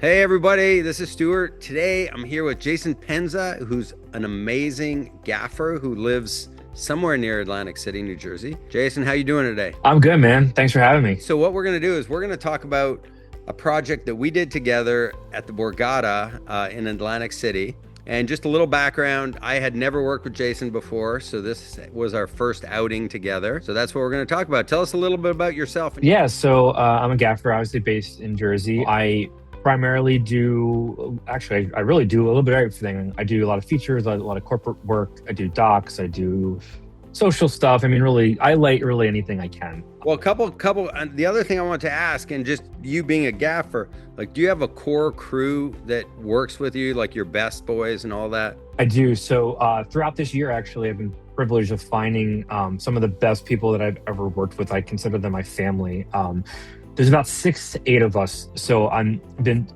Hey everybody, this is Stewart. Today I'm here with Jason Penza, who's an amazing gaffer who lives somewhere near Atlantic City, New Jersey. Jason, how you doing today? I'm good, man. Thanks for having me. So what we're going to do is we're going to talk about a project that we did together at the Borgata in Atlantic City. And just a little background, I had never worked with Jason before, so this was our first outing together. So that's what we're going to talk about. Tell us a little bit about yourself. Yeah, so I'm a gaffer, obviously based in Jersey. I primarily I really do a little bit of everything. I do a lot of features, a lot of corporate work. I do docs, I do social stuff. I mean, really, I light really anything I can. Well, the other thing I want to ask, and just you being a gaffer, like, do you have a core crew that works with you, like your best boys and all that? I do. So throughout this year, actually, I've been privileged of finding some of the best people that I've ever worked with. I consider them my family. There's about 6 to 8 of us. So been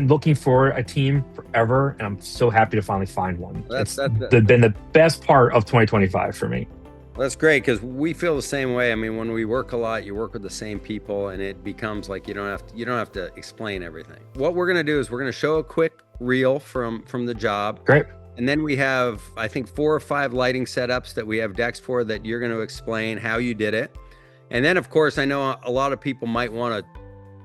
looking for a team forever, and I'm so happy to finally find one. Been the best part of 2025 for me. That's great, because we feel the same way. I mean, when we work a lot, you work with the same people, and it becomes like you don't have to explain everything. What we're gonna do is we're gonna show a quick reel from the job. Great. And then we have, I think, 4 or 5 lighting setups that we have decks for that you're going to explain how you did it. And then, of course, I know a lot of people might want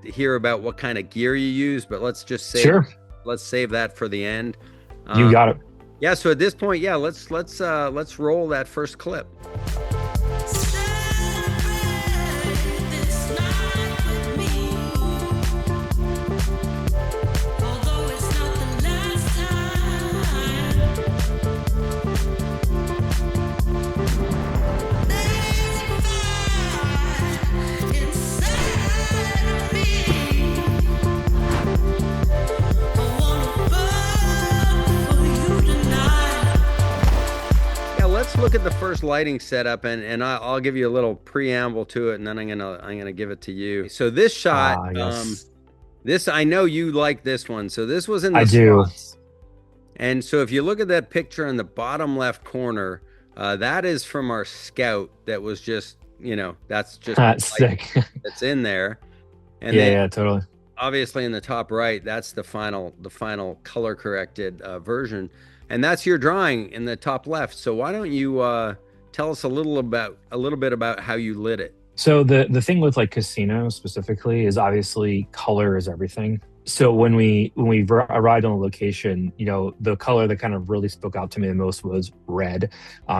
to hear about what kind of gear you use, but let's save that for the end. You got it. Yeah. So at this point, yeah, let's roll that first clip. Let's look at the first lighting setup, and I'll give you a little preamble to it, and then I'm gonna give it to you. So this shot, Yes. this, I know you like this one. So this was in the I do. slots. And so if you look at that picture in the bottom left corner, that is from our scout. That was just, that's just That's sick. that's in there. And Yeah, then yeah, totally. obviously in the top right, that's the final color corrected version. And that's your drawing in the top left. So why don't you tell us a little bit about how you lit it? So the thing with like casinos specifically is obviously color is everything. So when we arrived on the location, the color that kind of really spoke out to me the most was red.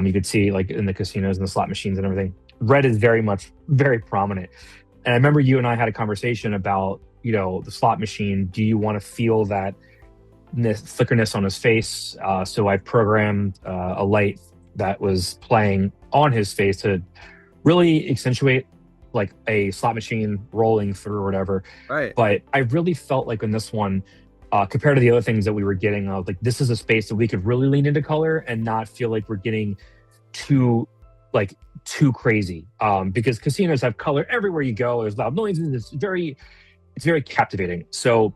You could see like in the casinos and the slot machines and everything, red is very prominent. And I remember you and I had a conversation about, the slot machine. Do you want to feel that flickerness on his face? So I programmed a light that was playing on his face to really accentuate like a slot machine rolling through or whatever. Right. But I really felt like in this one, compared to the other things that we were getting, like this is a space that we could really lean into color and not feel like we're getting too crazy. Because casinos have color everywhere you go. There's loud noises. It's very captivating. So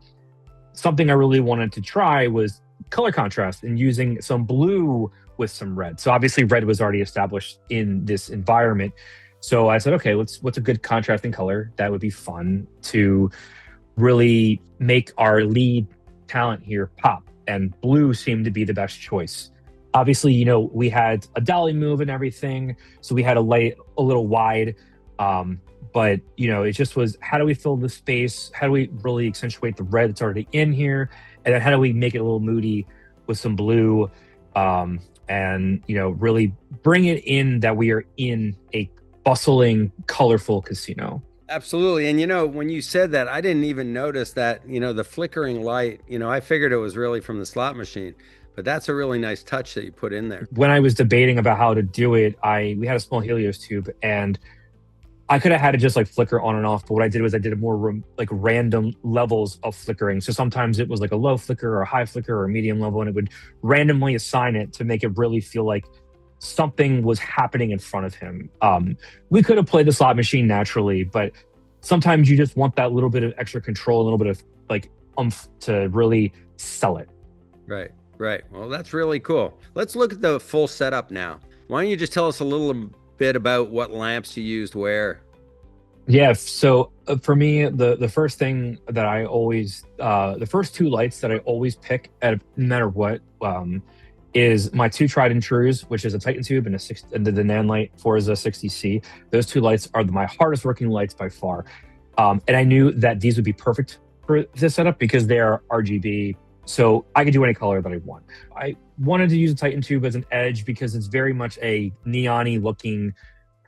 something I really wanted to try was color contrast and using some blue with some red. So obviously red was already established in this environment. So I said, okay, what's a good contrasting color that would be fun to really make our lead talent here pop? And blue seemed to be the best choice. Obviously, we had a dolly move and everything. So we had a light a little wide. But, it just was, how do we fill the space? How do we really accentuate the red that's already in here? And then how do we make it a little moody with some blue? And, really bring it in that we are in a bustling, colorful casino. Absolutely. And, when you said that, I didn't even notice that, the flickering light, I figured it was really from the slot machine. But that's a really nice touch that you put in there. When I was debating about how to do it, we had a small Helios tube, and I could have had it just like flicker on and off, but what I did was I did more like random levels of flickering. So sometimes it was like a low flicker or a high flicker or a medium level, and it would randomly assign it to make it really feel like something was happening in front of him. We could have played the slot machine naturally, but sometimes you just want that little bit of extra control, a little bit of like oomph to really sell it. Right. Well, that's really cool. Let's look at the full setup now. Why don't you just tell us a little bit about what lamps you used where? Yeah, so for me, the first thing that I always the first two lights that I always pick at no matter what is my two tried and trues, which is a Titan tube and and the Nan light Forza 60C. Those two lights are my hardest working lights by far. And I knew that these would be perfect for this setup because they are RGB, so I could do any color that I want. I wanted to use a Titan tube as an edge because it's very much a neon-y looking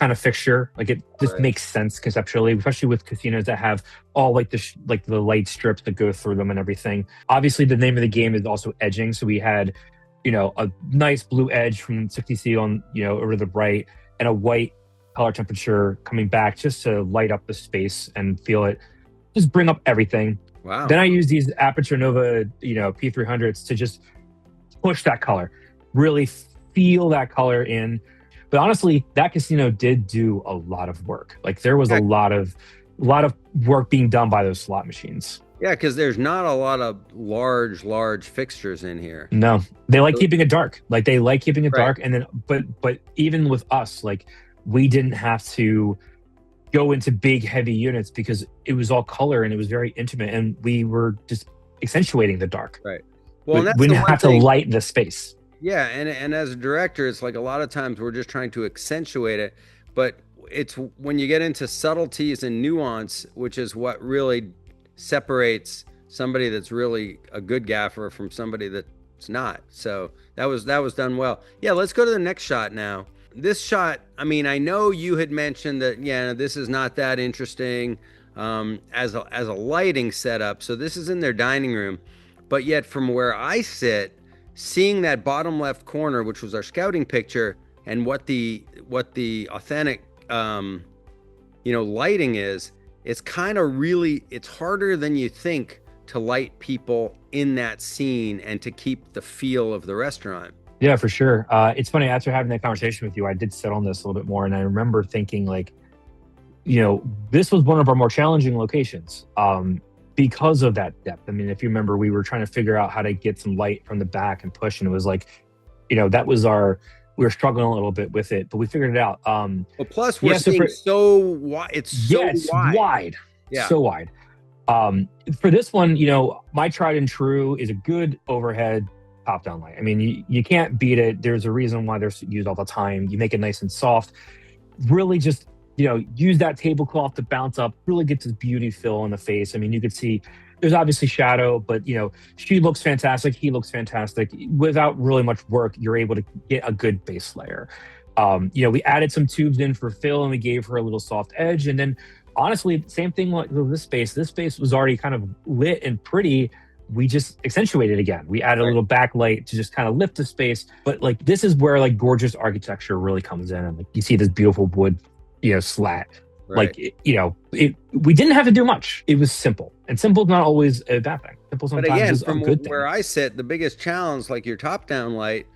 kind of fixture. Like it just Right. makes sense conceptually, especially with casinos that have all like like the light strips that go through them and everything. Obviously, the name of the game is also edging, so we had a nice blue edge from 60C on over the right, and a white color temperature coming back just to light up the space and feel it, just bring up everything. Wow. Then I use these Aperture Nova P300s to just push that color, really feel that color in. But honestly, that casino did do a lot of work. Like there was a Yeah, lot of work being done by those slot machines. yeah, because there's not a lot of large fixtures in here. No, they like keeping it dark. Like they like keeping it Right. dark. And then, but even with us, like we didn't have to go into big heavy units because it was all color and it was very intimate, and we were just accentuating the dark. Right. Well, and We that's the didn't one have to thing. light the space. Yeah, and as a director, it's like a lot of times we're just trying to accentuate it, but it's when you get into subtleties and nuance, which is what really separates somebody that's really a good gaffer from somebody that's not. So that was done well. Yeah, let's go to the next shot now. This shot, I mean, I know you had mentioned that, yeah, this is not that interesting as a lighting setup. So this is in their dining room, but yet from where I sit, seeing that bottom left corner, which was our scouting picture, and what the authentic lighting is, it's kind of really, it's harder than you think to light people in that scene and to keep the feel of the restaurant. Yeah, for sure. It's funny, after having that conversation with you, I did sit on this a little bit more, and I remember thinking like, this was one of our more challenging locations because of that depth. I mean, if you remember, we were trying to figure out how to get some light from the back and push, and it was like, that was we were struggling a little bit with it, but we figured it out. Well, plus we're Yeah, so seeing for so wide. It's so yeah, it's wide. wide, Yeah. so wide. For this one, my tried and true is a good overhead top down light. I mean, you can't beat it. There's a reason why they're used all the time. You make it nice and soft. Really just, use that tablecloth to bounce up, really get this beauty fill on the face. I mean, you could see there's obviously shadow, but she looks fantastic. He looks fantastic. Without really much work, you're able to get a good base layer. We added some tubes in for fill, and we gave her a little soft edge. And then honestly, same thing with this space. This space was already kind of lit and pretty. We just accentuated again. We added a Right. little backlight to just kind of lift the space. But like this is where like gorgeous architecture really comes in, and like you see this beautiful wood, slat. Right. Like we didn't have to do much. It was simple, and simple is not always a bad thing. Simple But sometimes again, is a from good where thing. I sit, the biggest challenge, like your top down light,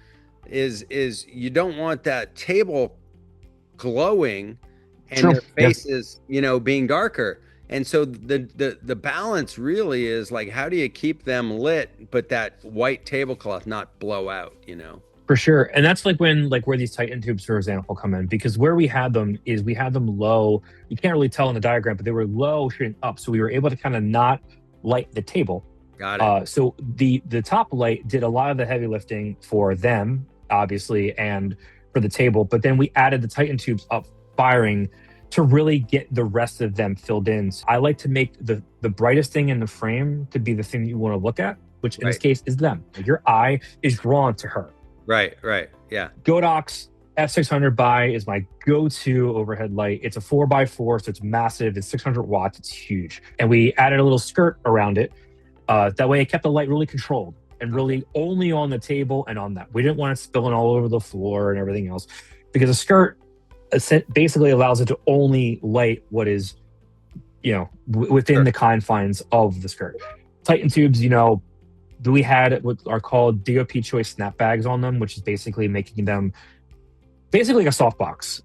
is you don't want that table glowing and True. their Yeah. faces, being darker. And so the balance really is like, how do you keep them lit, but that white tablecloth not blow out? For sure. And that's like where these Titan tubes, for example, come in, because where we had them is we had them low. You can't really tell in the diagram, but they were low shooting up. So we were able to kind of not light the table. Got it. So the top light did a lot of the heavy lifting for them, obviously, and for the table. But then we added the Titan tubes up firing to really get the rest of them filled in. So I like to make the brightest thing in the frame to be the thing that you want to look at, which in this Right. case is them. Like your eye is drawn to her. Right. Yeah. Godox F600 by is my go-to overhead light. It's a 4x4, so it's massive. It's 600 watts. It's huge. And we added a little skirt around it. That way it kept the light really controlled and really only on the table and on that. We didn't want it spilling all over the floor and everything else, because a skirt basically allows it to only light what is, within Sure. the confines of the skirt. Titan tubes, we had what are called DOP choice snap bags on them, which is basically making them basically like a softbox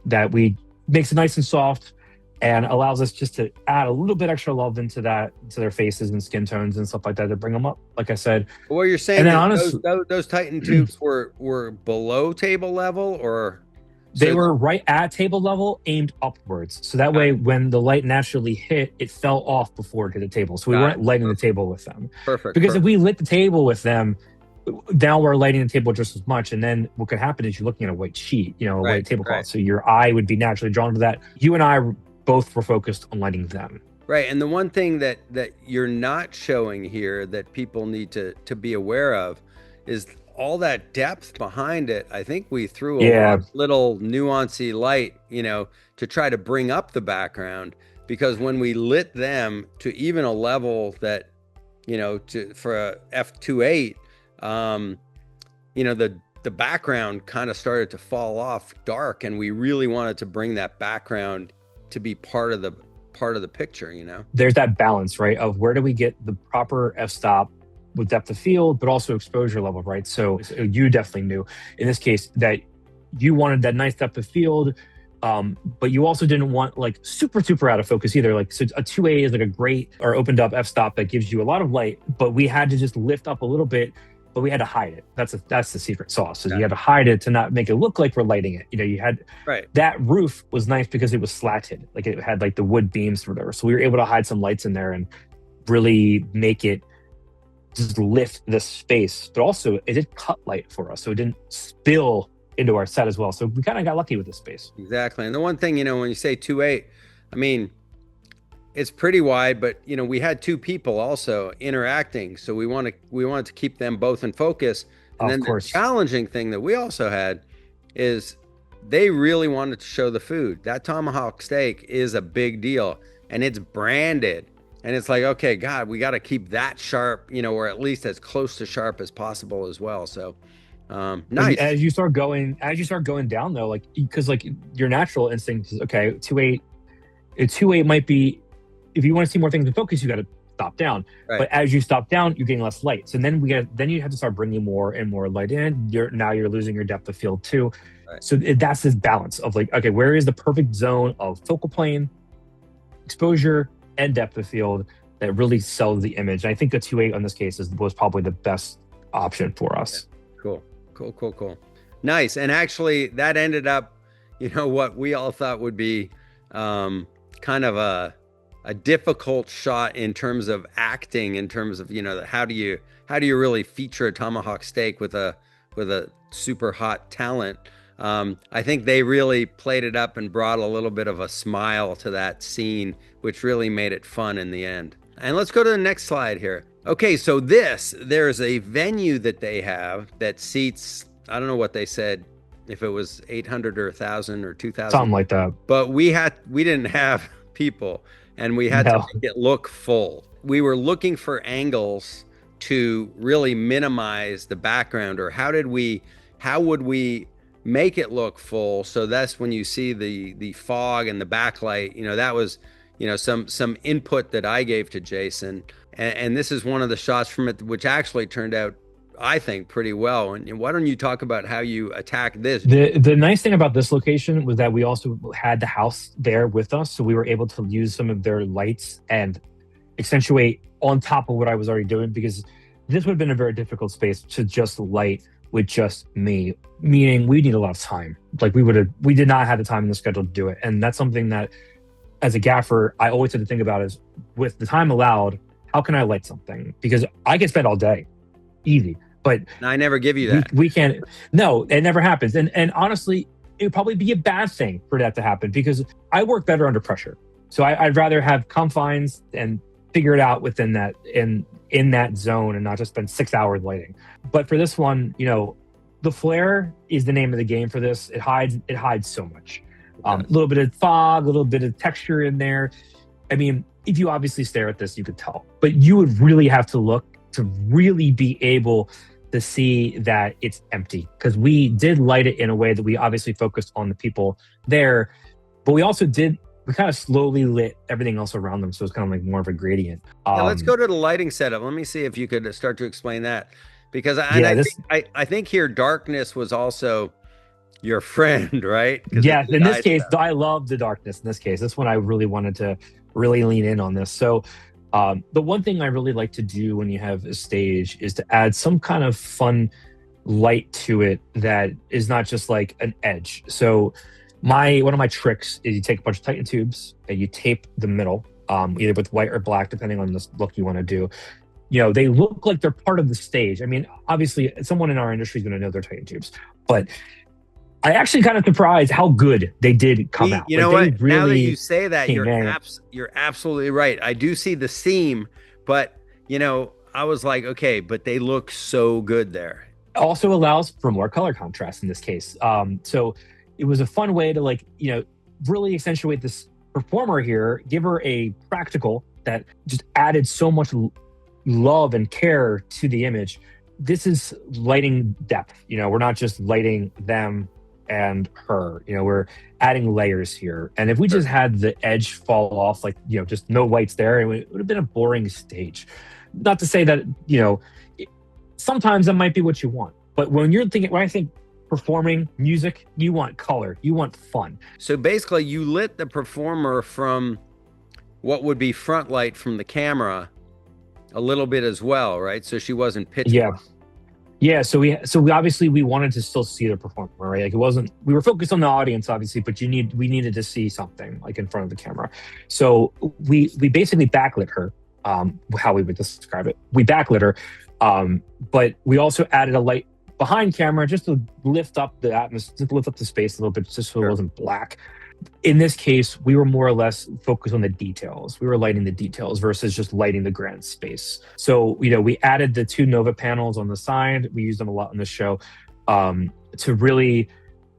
that we makes it nice and soft and allows us just to add a little bit extra love into their faces and skin tones and stuff like that to bring them up, like I said. Well, you're saying And then that honestly, those Titan tubes were below table level, or They were right at table level, aimed upwards. So that way, when the light naturally hit, it fell off before it hit the table. So we weren't lighting the table with them. Because if we lit the table with them, now we're lighting the table just as much. And then what could happen is you're looking at a white sheet, a white tablecloth. So your eye would be naturally drawn to that. You and I both were focused on lighting them. Right. And the one thing that you're not showing here that people need to be aware of is all that depth behind it. I think we threw a little nuancy light, to try to bring up the background, because when we lit them to even a level that, for a f2.8, the background kind of started to fall off dark, and we really wanted to bring that background to be part of the picture. There's that balance, right, of where do we get the proper f-stop with depth of field, but also exposure level, right? So you definitely knew in this case that you wanted that nice depth of field, but you also didn't want like super out of focus either. Like, so a 2A is like a great or opened up f-stop that gives you a lot of light, but we had to just lift up a little bit, but we had to hide it. That's the secret sauce. So you had to hide it to not make it look like we're lighting it. You had that roof was nice because it was slatted, like it had like the wood beams or whatever. So we were able to hide some lights in there and really make it just lift the space, but also it did cut light for us, so it didn't spill into our set as well. So we kind of got lucky with this space. Exactly. And the one thing, when you say 2.8, I mean, it's pretty wide, but we had two people also interacting, so we wanted to keep them both in focus. And then the challenging thing that we also had is they really wanted to show the food. That tomahawk steak is a big deal, and it's branded. And it's like, okay, God, we got to keep that sharp, or at least as close to sharp as possible as well. So, nice. As you start going down though, like, because like your natural instinct is, okay, 2.8 might be, if you want to see more things in focus, you got to stop down. Right. But as you stop down, you're getting less light. So then you have to start bringing more and more light in. Now you're losing your depth of field too. Right. So that's this balance of like, okay, where is the perfect zone of focal plane, exposure, and depth of field that really sells the image. And I think the 2.8 in this case was probably the best option for us. Cool. Nice. And actually that ended up, what we all thought would be kind of a difficult shot in terms of acting, in terms of, how do you really feature a tomahawk steak with a super hot talent. I think they really played it up and brought a little bit of a smile to that scene, which really made it fun in the end. And let's go to the next slide here. Okay, so there's a venue that they have that seats, I don't know what they said, if it was 800 or 1,000 or 2,000. Something like that. But we didn't have people, and we had to make it look full. We were looking for angles to really minimize the background, or how would we make it look full. So that's when you see the fog and the backlight, that was, some input that I gave to Jason. And this is one of the shots from it, which actually turned out, I think, pretty well. And why don't you talk about how you attack this? The nice thing about this location was that we also had the house there with us. So we were able to use some of their lights and accentuate on top of what I was already doing, because this would have been a very difficult space to just light with just me, meaning we need a lot of time. Like we did not have the time in the schedule to do it. And that's something that as a gaffer, I always had to think about is, with the time allowed, how can I light something? Because I can spend all day, easy. But I never give you that. We can't. No, it never happens. And honestly, it would probably be a bad thing for that to happen, because I work better under pressure. So I'd rather have confines and figure it out within that, in that zone, and not just spend 6 hours lighting. But for this one, the flare is the name of the game for this. It hides so much. A little bit of fog, a little bit of texture in there. I mean, if you obviously stare at this, you could tell. But you would really have to look to really be able to see that it's empty, because we did light it in a way that we obviously focused on the people there, but we kind of slowly lit everything else around them, so it's kind of like more of a gradient. Let's go to the lighting setup. Let me see if you could start to explain that, because I think here darkness was also your friend, right? Yeah, in this case, I love the darkness. In this case, that's when I really wanted to really lean in on this. So the one thing I really like to do when you have a stage is to add some kind of fun light to it that is not just like an edge. So one of my tricks is you take a bunch of Titan tubes and you tape the middle, either with white or black, depending on the look you want to do. They look like they're part of the stage. I mean, obviously, someone in our industry is going to know they're Titan tubes, but I actually kind of surprised how good they did come out. You know what? Really, now that you say that, you're absolutely right. I do see the seam, but I was like, okay, but they look so good there. Also allows for more color contrast in this case. So it was a fun way to really accentuate this performer here, give her a practical that just added so much love and care to the image. This is lighting depth. We're not just lighting them and her. We're adding layers here. And if we just had the edge fall off, just no lights there, it would have been a boring stage. Not to say that, sometimes that might be what you want. But when I think performing music, you want color, you want fun. So basically you lit the performer from what would be front light from the camera a little bit as well, right? So she wasn't pitch black. Yeah, so we obviously we wanted to still see the performer, right? Like it wasn't, we were focused on the audience obviously, but we needed to see something like in front of the camera. So we basically backlit her, how we would describe it. We backlit her, but we also added a light behind camera just to lift up the atmosphere, just to lift up the space a little bit, just so it wasn't black. In this case, we were more or less focused on the details. We were lighting the details versus just lighting the grand space. So, we added the 2 Nova panels on the side. We used them a lot in the show to really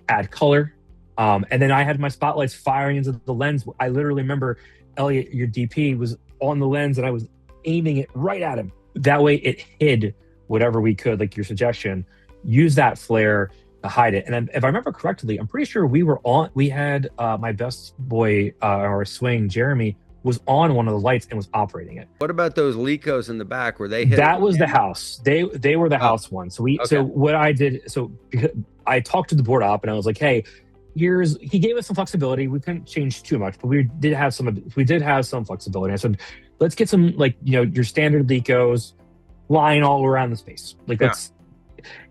add color. And then I had my spotlights firing into the lens. I literally remember Elliot, your DP, was on the lens and I was aiming it right at him. That way it hid whatever we could, like your suggestion, use that flare to hide it. And if I remember correctly, I'm pretty sure we had my best boy, our swing, Jeremy, was on one of the lights and was operating it. What about those Lecos in the back? Were they hit? That was the house. They were the house one. So so what I did, because I talked to the board op and I was like, hey, he gave us some flexibility. We couldn't change too much, but we did have some flexibility. I said, let's get some your standard Lecos lying all around the space.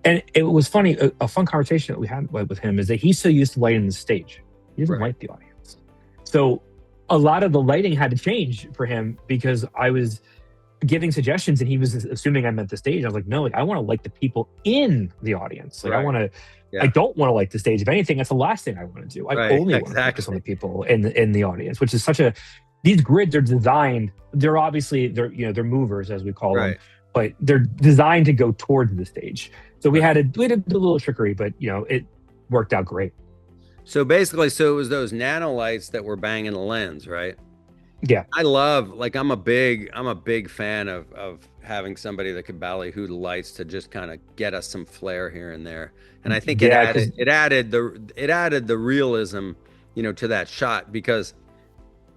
And it was funny, a fun conversation that we had with him is that he's so used to lighting the stage. He doesn't light the audience. So a lot of the lighting had to change for him because I was giving suggestions and he was assuming I meant the stage. I was like, no, I want to light the people in the audience. I don't want to light the stage. If anything, that's the last thing I want to do. I only want to focus on the people in the audience, which is these grids are designed, they're movers as we call them, but they're designed to go towards the stage. So we had to do a little trickery, but it worked out great. So basically, it was those nano lights that were banging the lens, right? Yeah. I love, I'm a big fan of having somebody that could ballyhoo the lights to just kind of get us some flair here and there. And I think it added the realism, to that shot, because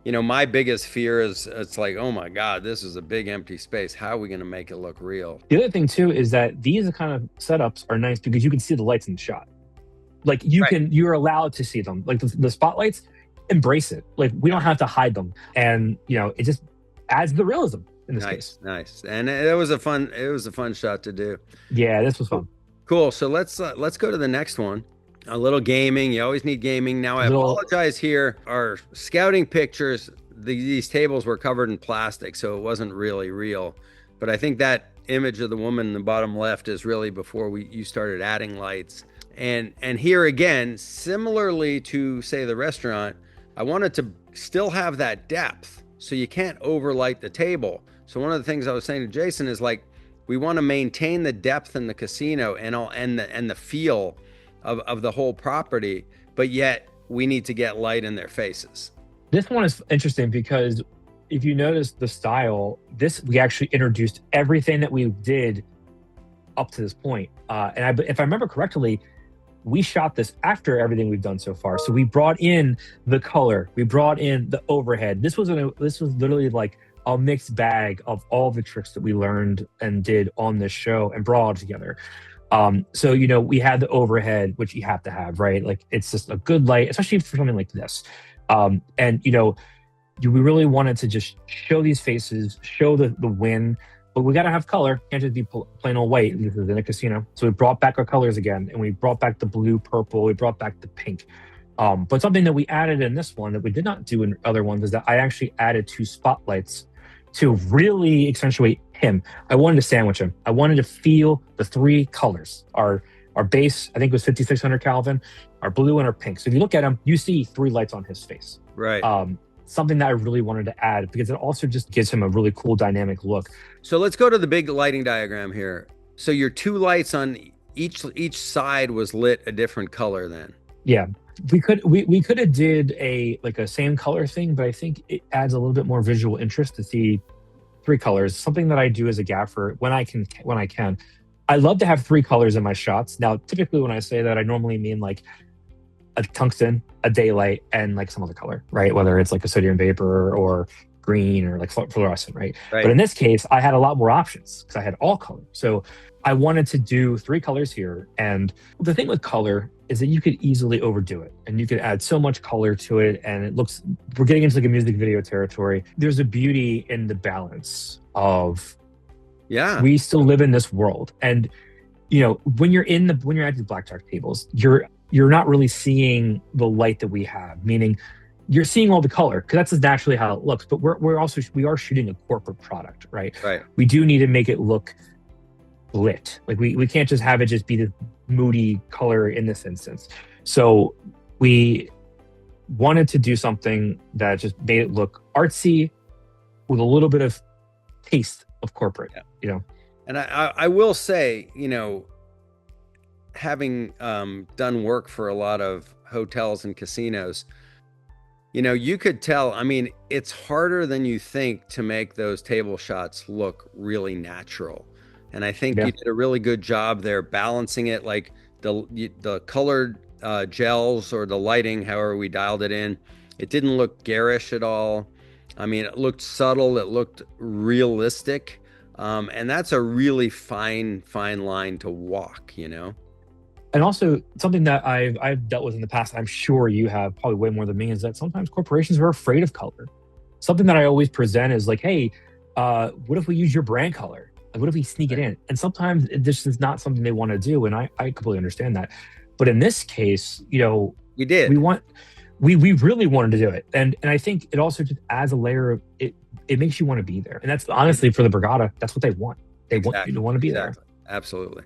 my biggest fear is it's like, oh my God, this is a big empty space. How are we going to make it look real? The other thing too is that these kind of setups are nice because you can see the lights in the shot. Like you're allowed to see them. Like the spotlights, embrace it. Like we don't have to hide them. And it just adds the realism in this case. Nice. And it was a fun shot to do. Yeah, this was fun. Cool. So let's go to the next one. A little gaming. You always need gaming. Now, I apologize here. Our scouting pictures, these tables were covered in plastic, so it wasn't really real. But I think that image of the woman in the bottom left is really before you started adding lights. And here again, similarly to, say, the restaurant, I wanted to still have that depth, so you can't overlight the table. So one of the things I was saying to Jason is we want to maintain the depth in the casino and the feel of the whole property, but yet we need to get light in their faces. This one is interesting because if you notice the style, we actually introduced everything that we did up to this point. And if I remember correctly, we shot this after everything we've done so far. So we brought in the color, we brought in the overhead. This was literally like a mixed bag of all the tricks that we learned and did on this show and brought all together. So, we had the overhead, which you have to have, right? Like it's just a good light, especially for something like this. And, we really wanted to just show these faces, show the win, but we got to have color. Can't just be plain old white. This is in a casino. So we brought back our colors again, and we brought back the blue, purple. We brought back the pink. But something that we added in this one that we did not do in other ones is that I actually added 2 spotlights to really accentuate him. I wanted to sandwich him. I wanted to feel the 3 colors. Our base, I think, was 5600 Kelvin, our blue, and our pink. So if you look at him, you see 3 lights on his face. Right. Something that I really wanted to add because it also just gives him a really cool dynamic look. So let's go to the big lighting diagram here. So your 2 lights on each side was lit a different color then. Yeah. We could have did a same color thing, but I think it adds a little bit more visual interest to see 3 colors. Something that I do as a gaffer when I can. I love to have 3 colors in my shots. Now, typically when I say that, I normally mean like a tungsten, a daylight, and like some other color, right? Whether it's like a sodium vapor or green or like fluorescent, right? But in this case, I had a lot more options because I had all color. So I wanted to do 3 colors here. And the thing with color is that you could easily overdo it and you could add so much color to it. And we're getting into like a music video territory. There's a beauty in the balance of, we still live in this world. And, when you're at these blackjack tables, you're not really seeing the light that we have, meaning you're seeing all the color because that's just naturally how it looks. But we are shooting a corporate product, right? Right. We do need to make it look lit. Like we can't just have it just be this moody color in this instance. So we wanted to do something that just made it look artsy with a little bit of taste of corporate, And I will say, having done work for a lot of hotels and casinos, you could tell, it's harder than you think to make those table shots look really natural. And I think you did a really good job there balancing it, like the colored gels or the lighting, however we dialed it in. It didn't look garish at all. It looked subtle. It looked realistic. And that's a really fine line to walk, And also something that I've dealt with in the past, I'm sure you have probably way more than me, is that sometimes corporations are afraid of color. Something that I always present is like, hey, what if we use your brand color? Like, what if we sneak it in? And sometimes this is not something they want to do. And I completely understand that. But in this case, we did. We really wanted to do it. And I think it also just adds a layer of it. It makes you want to be there. And that's honestly for the Borgata, that's what they want. They want you to want to be there. Absolutely.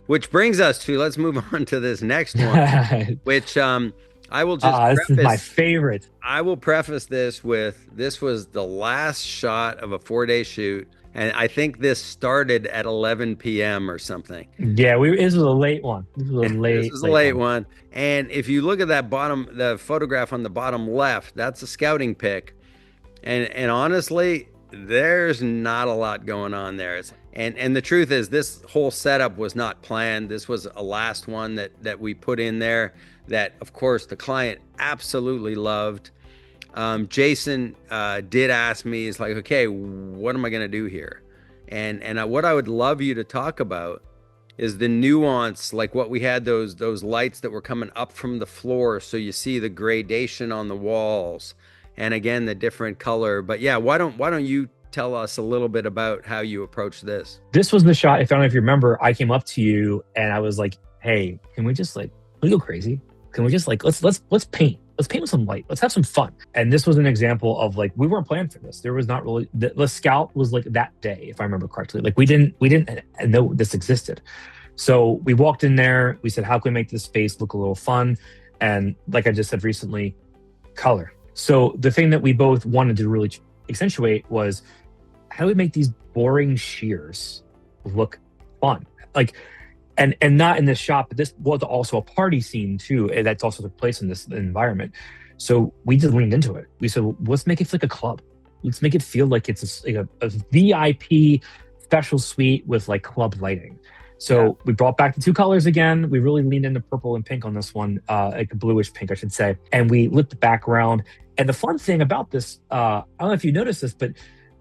Which brings us to, let's move on to this next one, which I will just this is my favorite. I will preface this with, this was the last shot of a 4-day shoot. And I think this started at 11 p.m. or something. Yeah, this was a late one. This was a late one. And if you look at that the photograph on the bottom left, that's a scouting pic. And honestly, there's not a lot going on there. And the truth is, this whole setup was not planned. This was a last one that we put in there that, of course, the client absolutely loved. Jason did ask me, he's like, okay, what am I going to do here? And what I would love you to talk about is the nuance, like what we had, those lights that were coming up from the floor. So you see the gradation on the walls and again, the different color. But yeah, why don't you tell us a little bit about how you approach this? This was the shot. I don't know if you remember, I came up to you and I was like, hey, can we just we go crazy? Can we just let's paint? Let's paint with some light. Let's have some fun. And this was an example of we weren't planning for this. There was not really, the scout was that day, if I remember correctly. We didn't know this existed. So we walked in there, we said, how can we make this space look a little fun? And like I just said recently, color. So the thing that we both wanted to really accentuate was, how do we make these boring shears look fun? And not in this shop, but this was also a party scene too. And that's also took place in this environment. So we just leaned into it. We said, well, let's make it like a club. Let's make it feel like it's a VIP special suite with club lighting. So we brought back the 2 colors again. We really leaned into purple and pink on this one, like a bluish pink, I should say. And we lit the background. And the fun thing about this, I don't know if you noticed this, but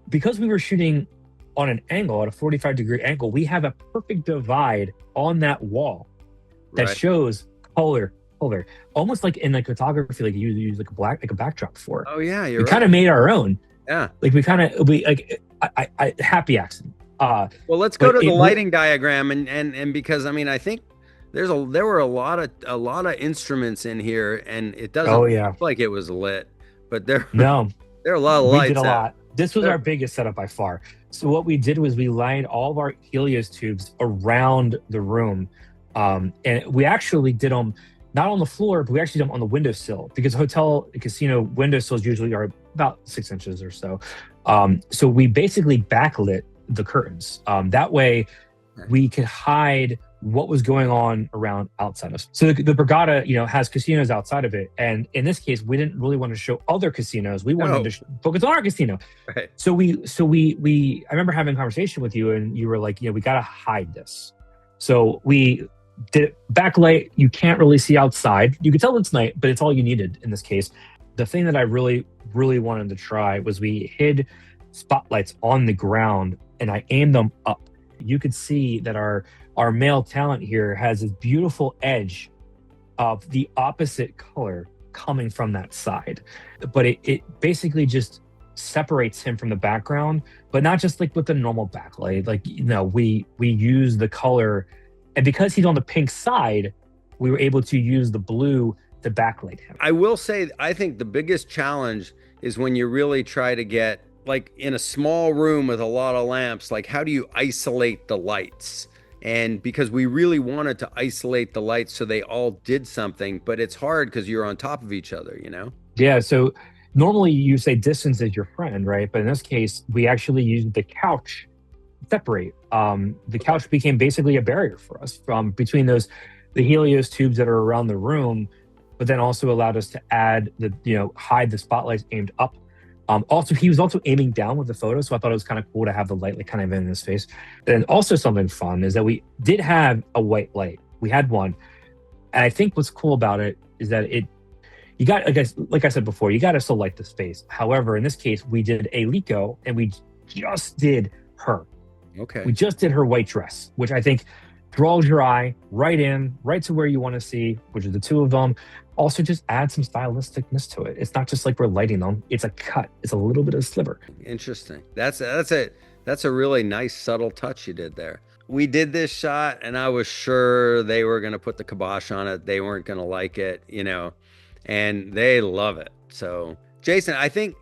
because we were shooting on an angle, at a 45-degree angle, we have a perfect divide on that wall that shows color, almost like in photography, you use a backdrop for. Oh yeah, we kind of made our own. Yeah, I happy accident. Well, let's go But to the it lighting diagram, and because I mean, I think there were a lot of instruments in here, and it doesn't oh yeah, look like it was lit, but there no, there are a lot of we did a lights out lot. This was our there. biggest setup by far. So what we did was we lined all of our Helios tubes around the room, and we actually did them not on the floor, but we actually did them on the windowsill because hotel casino windowsills usually are about 6 inches or so. So we basically backlit the curtains. That way, we could hide what was going on around outside us. So the Borgata, has casinos outside of it, and in this case, we didn't really want to show other casinos. We wanted No, to focus on our casino. right. So we. I remember having a conversation with you, and you were like, we got to hide this. So we did it backlight. You can't really see outside. You could tell it's night, but it's all you needed in this case. The thing that I really, really wanted to try was we hid spotlights on the ground, and I aimed them up. You could see that our male talent here has this beautiful edge of the opposite color coming from that side. But it basically just separates him from the background, but not just like with the normal backlight. Like, we use the color, and because he's on the pink side, we were able to use the blue to backlight him. I will say, I think the biggest challenge is when you really try to get, like, in a small room with a lot of lamps, like, how do you isolate the lights? And because we really wanted to isolate the lights so they all did something, but it's hard because you're on top of each other, Yeah, so normally you say distance is your friend, right? But in this case, we actually used the couch to separate. The couch became basically a barrier for us from between the Helios tubes that are around the room, but then also allowed us to add hide the spotlights aimed up. Also, he was also aiming down with the photo, so I thought it was kind of cool to have the light kind of in his face. And also something fun is that we did have a white light. We had one, and I think what's cool about it is that you got, like I said before, you got to still light the space. However, in this case, we did a Lico, and we just did her. Okay. We just did her white dress, which I think draws your eye right to where you want to see, which is the two of them. Also, just add some stylisticness to it. It's not just like we're lighting them; it's a cut. It's a little bit of sliver. Interesting. That's a really nice subtle touch you did there. We did this shot, and I was sure they were going to put the kibosh on it. They weren't going to like it, and they love it. So, Jason, I think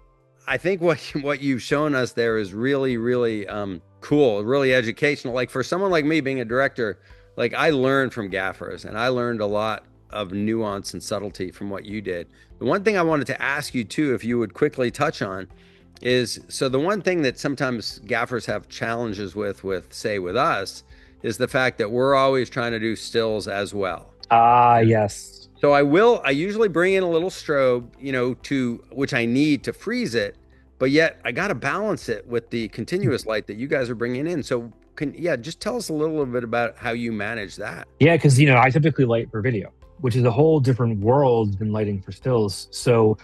what you've shown us there is really, really cool, really educational. Like, for someone like me being a director, like, I learned from gaffers, and I learned a lot of nuance and subtlety from what you did. The one thing I wanted to ask you too, if you would quickly touch on, is so the one thing that sometimes gaffers have challenges with us, is the fact that we're always trying to do stills as well. Yes. So I usually bring in a little strobe, to which I need to freeze it, but yet I got to balance it with the continuous light that you guys are bringing in. So just tell us a little bit about how you manage that. Yeah, because I typically light for video, which is a whole different world than lighting for stills. So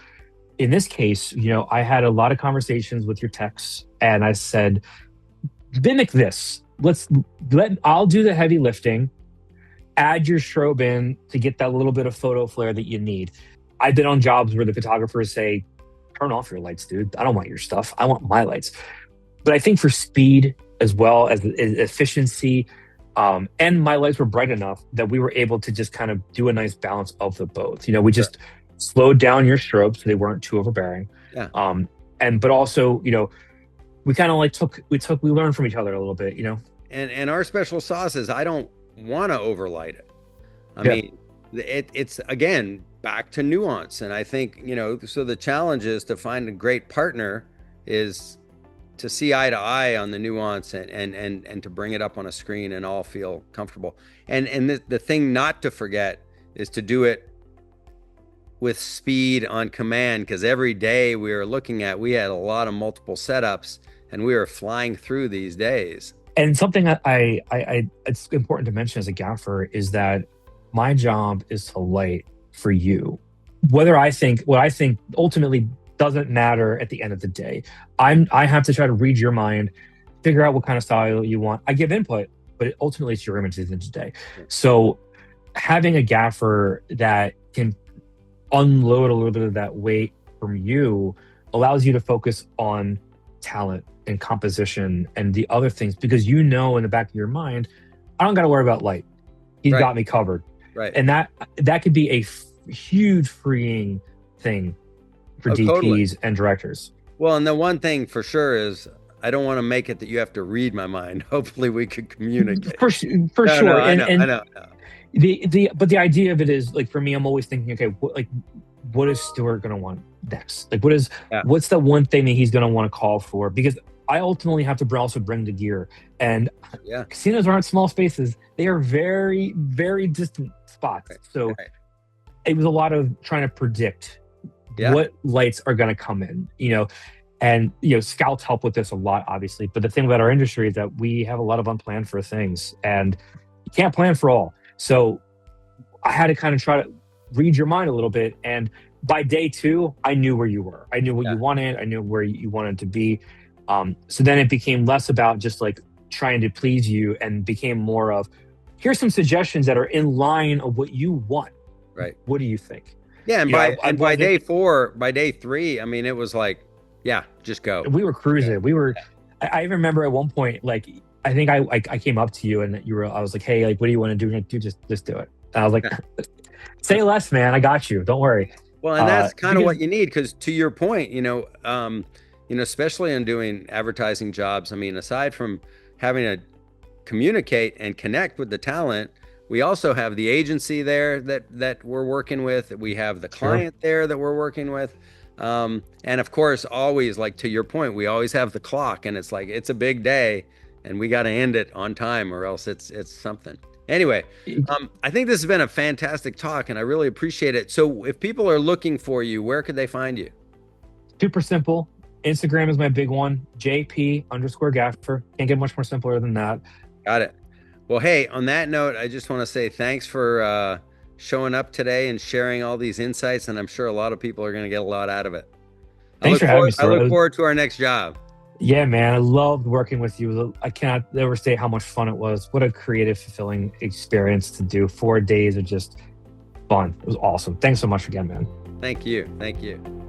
in this case, I had a lot of conversations with your techs, and I said, mimic this. I'll do the heavy lifting, add your strobe in to get that little bit of photo flare that you need. I've been on jobs where the photographers say, turn off your lights, dude. I don't want your stuff. I want my lights. But I think for speed, as well as efficiency, and my lights were bright enough that we were able to just kind of do a nice balance of the both. We just slowed down your strobes so they weren't too overbearing. Yeah. But also, we kind of we learned from each other a little bit, And our special sauce is, I don't want to overlight it. I mean, it's again back to nuance, and I think so the challenge is to find a great partner is to see eye to eye on the nuance and to bring it up on a screen and all feel comfortable. And the thing not to forget is to do it with speed on command, because every day we had a lot of multiple setups, and we were flying through these days. And something that it's important to mention as a gaffer is that my job is to light for you. What I think ultimately doesn't matter at the end of the day. I have to try to read your mind, figure out what kind of style you want. I give input, but ultimately it's your image at the end of the day. So having a gaffer that can unload a little bit of that weight from you allows you to focus on talent and composition and the other things, because you know in the back of your mind, I don't got to worry about light. He's Right. got me covered. Right. And that could be a huge freeing thing for DPs Totally. and directors. Well, and the one thing for sure is I don't want to make it that you have to read my mind. Hopefully we could communicate. For No, sure. no, And I know. but the idea of it is, like, for me, I'm always thinking, okay, what is Stewart going to want next? Like, what's the one thing that he's going to want to call for? Because I ultimately have to also bring the gear. And casinos aren't small spaces. They are very, very distant spots. Right. So it was a lot of trying to predict what lights are going to come in, and, scouts help with this a lot, obviously. But the thing about our industry is that we have a lot of unplanned for things, and you can't plan for all. So I had to kind of try to read your mind a little bit. And by day 2, I knew where you were. I knew what you wanted. I knew where you wanted to be. So then it became less about just like trying to please you, and became more of, here's some suggestions that are in line of what you want. Right. What do you think? Yeah. And by day 4, by day 3, I mean, it was like, just go. We were cruising. I remember at one point, like, I think I came up to you and I was like, hey, like, what do you want to do? And you're like, just do it. And I was like, say less, man. I got you. Don't worry. Well, and that's kind of what you need, because to your point, especially in doing advertising jobs, I mean, aside from having to communicate and connect with the talent, we also have the agency there that we're working with. We have the client there that we're working with. And of course, always, like, to your point, we always have the clock, and it's like, it's a big day and we got to end it on time, or else it's something. Anyway, I think this has been a fantastic talk, and I really appreciate it. So if people are looking for you, where could they find you? Super simple. Instagram is my big one. JP_Gaffer. Can't get much more simpler than that. Got it. Well, hey, on that note, I just want to say thanks for showing up today and sharing all these insights. And I'm sure a lot of people are going to get a lot out of it. Thanks for having me, sir. I look forward to our next job. Yeah, man. I loved working with you. I cannot ever say how much fun it was. What a creative, fulfilling experience to do. 4 days of just fun. It was awesome. Thanks so much again, man. Thank you. Thank you.